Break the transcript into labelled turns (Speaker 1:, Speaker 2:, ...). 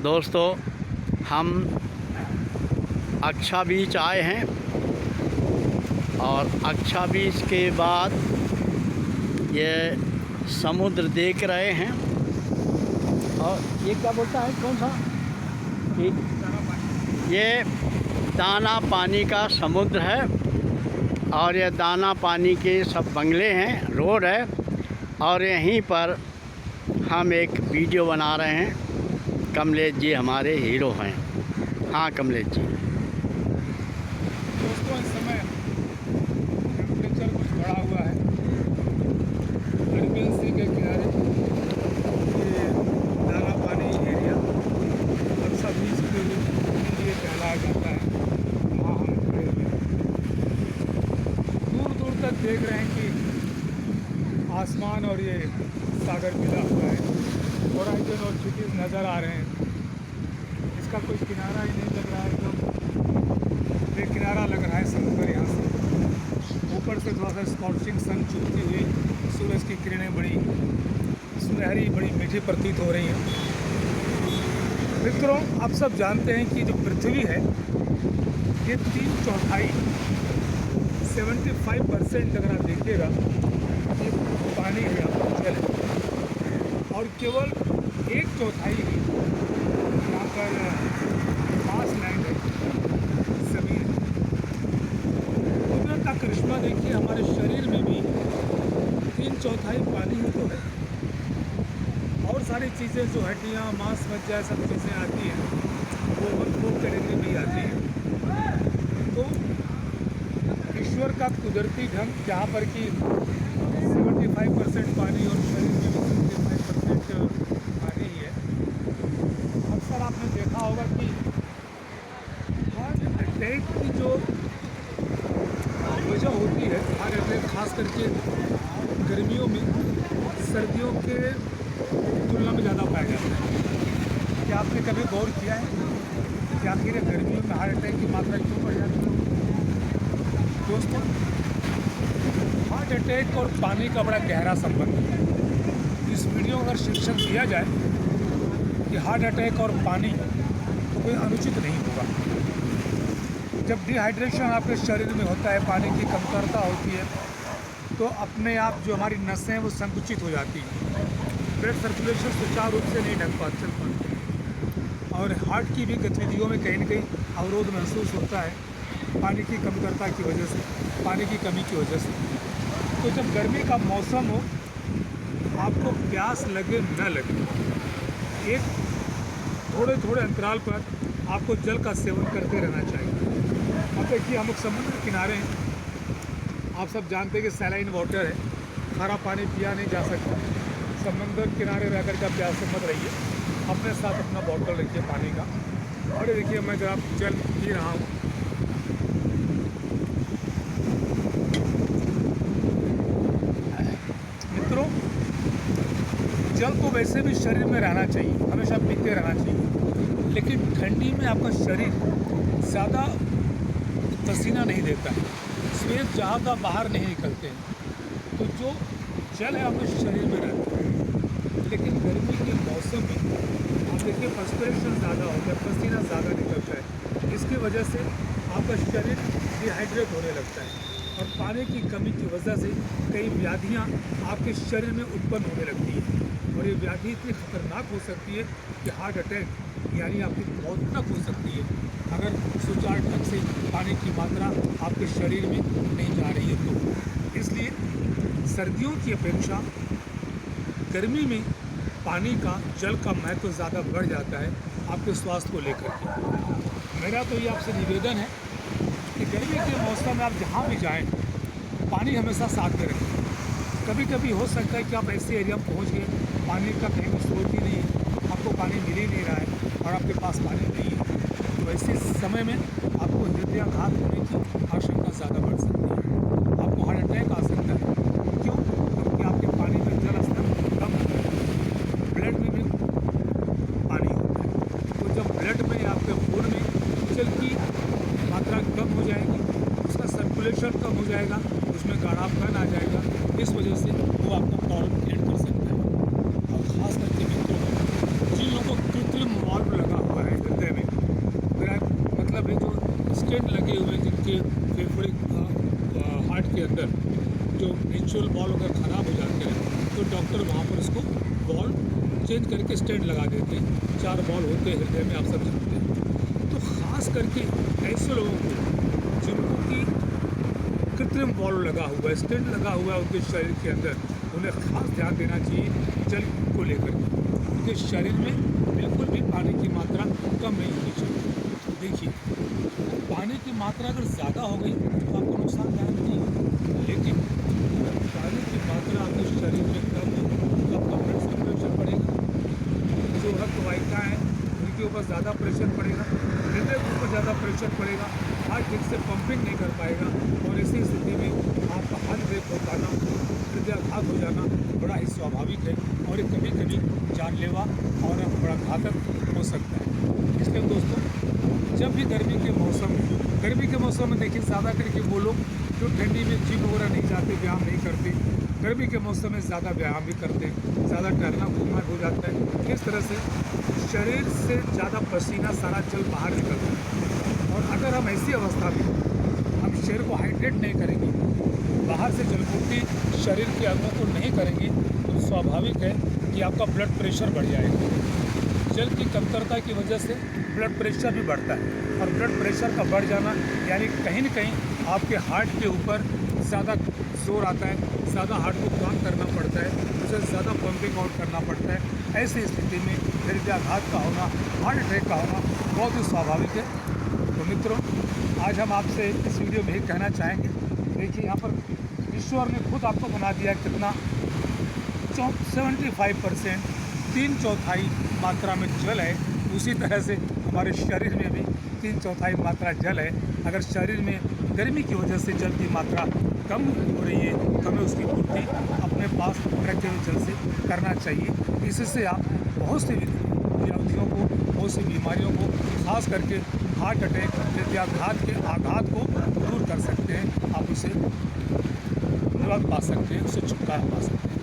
Speaker 1: दोस्तों, हम अक्षा बीच आए हैं और अक्षा बीच के बाद ये समुद्र देख रहे हैं। और ये क्या बोलता है, कौन सा, ये दाना पानी का समुद्र है। और ये दाना पानी के सब बंगले हैं, रोड है। और यहीं पर हम एक वीडियो बना रहे हैं। कमलेश जी हमारे हीरो हैं। हाँ कमलेश जी।
Speaker 2: दोस्तों, इस समय टेम्परेचर कुछ बढ़ा हुआ है। अरबियन सी के किनारे ये दाना पानी एरिया अक्सा बीच के लिए कहलाया जाता है। वहाँ हम खड़े हुए हैं, दूर दूर तक देख रहे हैं कि आसमान और ये सागर मिला हुआ है। होराइजन और सिटीज़ नज़र आ रहे हैं। इसका कोई किनारा ही नहीं लग रहा है, एकदम बेकिनारा लग रहा है समुद्र। यहाँ से ऊपर से थोड़ा सा स्कॉचिंग सन चुभती हुई सूरज की किरणें बड़ी सुनहरी, बड़ी मीठी प्रतीत हो रही हैं। मित्रों, आप सब जानते हैं कि जो पृथ्वी है ये 3/4 75% अगर आप देखिएगा ये पानी है, यहाँ पर जल है। और केवल 1/4 ही यहाँ पर मास लैंड है, ज़मीन है। कुदरत का करिश्मा देखिए, हमारे शरीर में भी 3/4 पानी ही तो है। और सारी चीज़ें जो हड्डियाँ, मांस, मज्जा, सब चीज़ें आती हैं वो 1/4 कैटेगरी में ही आती हैं। तो ईश्वर का कुदरती ढंग यहाँ पर कि 75% पानी और शरीर में भी 75% पानी ही है। अक्सर आपने देखा होगा कि हार्ट अटैक की जो वजह होती है, हार्ट अटैक खास करके गर्मियों में सर्दियों के तुलना में ज़्यादा पाया जाता है। क्या आपने कभी गौर किया है कि आखिर गर्मियों में हार्ट अटैक की मात्रा क्यों बढ़ जाती है? दोस्तों, हार्ट अटैक और पानी का बड़ा गहरा संबंध है। इस वीडियो का अगर शीर्षक दिया जाए कि हार्ट अटैक और पानी, तो कोई अनुचित नहीं होगा। जब डिहाइड्रेशन आपके शरीर में होता है, पानी की कमतरता होती है, तो अपने आप जो हमारी नसें हैं वो संकुचित हो जाती हैं। ब्लड सर्कुलेशन सुचारू रूप से नहीं चल पाती और हार्ट की भी गतिविधियों में कहीं न कहीं अवरोध महसूस होता है, पानी की कमतरता की वजह से, पानी की कमी की वजह से। तो जब गर्मी का मौसम हो, आपको प्यास लगे न लगे, एक थोड़े थोड़े अंतराल पर आपको जल का सेवन करते रहना चाहिए। अब देखिए, हम लोग समुद्र किनारे हैं। आप सब जानते हैं कि सैलाइन वाटर है, खारा पानी पिया नहीं जा सकता। समुद्र किनारे रह कर के प्यास से मत रहिए, अपने साथ अपना बॉटल रखिए पानी का। और देखिए, मैं जब जल पी रहा हूँ, मित्रों, जल तो वैसे भी शरीर में रहना चाहिए, हमेशा पीते रहना चाहिए। लेकिन ठंडी में आपका शरीर ज़्यादा पसीना नहीं देता है, स्वेद ज़्यादा बाहर नहीं निकलते हैं, तो जो जल है आपके शरीर में रहता है। लेकिन गर्मी के मौसम में आप देखिए पर्सपिरेशन ज़्यादा होता है, पसीना ज़्यादा निकलता है। इसकी वजह से आपका शरीर डिहाइड्रेट होने लगता है और पानी की कमी की वजह से कई व्याधियाँ आपके शरीर में उत्पन्न होने लगती हैं। और ये व्याधि इतनी खतरनाक हो सकती है कि हार्ट अटैक यानी आपकी मौत तक हो सकती है, अगर सुचारू ढंग से पानी की मात्रा आपके शरीर में नहीं जा रही है तो। इसलिए सर्दियों की अपेक्षा गर्मी में पानी का, जल का महत्व ज़्यादा बढ़ जाता है आपके स्वास्थ्य को लेकर के। मेरा तो ये आपसे निवेदन है कि गर्मी के मौसम में आप जहाँ भी जाएं, पानी हमेशा साथ में रखें। कभी कभी हो सकता है कि आप ऐसे एरिया में पहुँच गए, पानी का कहीं को स्रोत ही नहीं है, आपको पानी मिल ही नहीं रहा है और आपके पास पानी नहीं है, तो ऐसे समय में आपको हृदयाघात होने की आशंका ज़्यादा बढ़ सकती है। आपको हार्ट अटैक आ सकता है। क्यों? क्योंकि आपके पानी में जल स्तर कम होता है, ब्लड में भी पानी होता है। तो जब ब्लड में, आपके खून में जल की मात्रा कम हो जाएगी, उसका सर्कुलेशन कम हो जाएगा, उसमें गाढ़ापन आ जाएगा। इस वजह से वो आपको प्रॉब्लम क्रिएट कर सकता है। और ख़ास करके मित्रों, जिन लोगों को कृत्रिम वाल्व लगा जो नेचुरल बॉल अगर ख़राब हो जाते हैं तो डॉक्टर वहाँ पर उसको बॉल चेंज करके स्टेंट लगा देते हैं। 4 बॉल होते हैं हृदय में, आप सब जानते हैं। तो ख़ास करके ऐसे लोगों को जिनको की कृत्रिम बॉल लगा हुआ है, स्टेंट लगा हुआ है उनके शरीर के अंदर, उन्हें ख़ास ध्यान देना चाहिए जल को लेकर के। उनके शरीर में बिल्कुल भी पानी की मात्रा कम नहीं होनी चाहिए। देखिए, पानी की मात्रा अगर ज़्यादा हो गई तो आपको नुकसानदायक नहीं है, लेकिन पानी की मात्रा आपके शरीर में कम हो तो आपका ब्लड सर्कुलेशन बढ़ेगा, जो रक्त वाहिका है उनके ऊपर ज़्यादा प्रेशर पड़ेगा, हृदय के ऊपर ज़्यादा प्रेशर पड़ेगा, हार्ट ठीक से पंपिंग नहीं कर पाएगा और ऐसी स्थिति में आपका हार्ट ब्रेक हो पाना, हृदयाघात हो जाना बड़ा ही स्वाभाविक है और ये कभी कभी जानलेवा और बड़ा घातक हो सकता है। इसलिए दोस्तों, जब भी गर्मी के मौसम में देखिए ज़्यादा करके वो लोग जो ठंडी में जिम वगैरह नहीं जाते, व्यायाम नहीं करते, गर्मी के मौसम में ज़्यादा व्यायाम भी करते हैं, ज़्यादा टहलना घूमना हो जाता है। इस तरह से शरीर से ज़्यादा पसीना सारा जल बाहर निकलता है और अगर हम ऐसी अवस्था में हम शरीर को हाइड्रेट नहीं करेंगे, बाहर से जलपूर्ति शरीर के अंगों को नहीं करेंगे, तो स्वाभाविक है कि आपका ब्लड प्रेशर बढ़ जाएगा। जल की कमतरता की वजह से ब्लड प्रेशर भी बढ़ता है और ब्लड प्रेशर का बढ़ जाना यानी कहीं न कहीं आपके हार्ट के ऊपर ज़्यादा जोर आता है, ज़्यादा हार्ट को काम करना पड़ता है, उसे ज़्यादा पंपिंग आउट करना पड़ता है। ऐसी स्थिति में हृदयाघात का होना, हार्ट अटैक का होना बहुत ही स्वाभाविक है। तो मित्रों, आज हम आपसे इस वीडियो में ही कहना चाहेंगे, देखिए यहाँ पर ईश्वर ने खुद आपको बना दिया कितना 75%, 3/4 मात्रा में जल है। उसी तरह से हमारे शरीर में भी 3/4 मात्रा जल है। अगर शरीर में गर्मी की वजह से जल की मात्रा कम हो रही है तो हमें उसकी पूर्ति अपने पास रखे हुए जल से करना चाहिए। इससे आप बहुत सी व्याधियों को, बहुत सी बीमारियों को, खास करके हार्ट अटैक, हृदयाघात के आघात को दूर कर सकते हैं। आप उसे निवारण पा सकते हैं, उससे छुटकारा पा सकते हैं।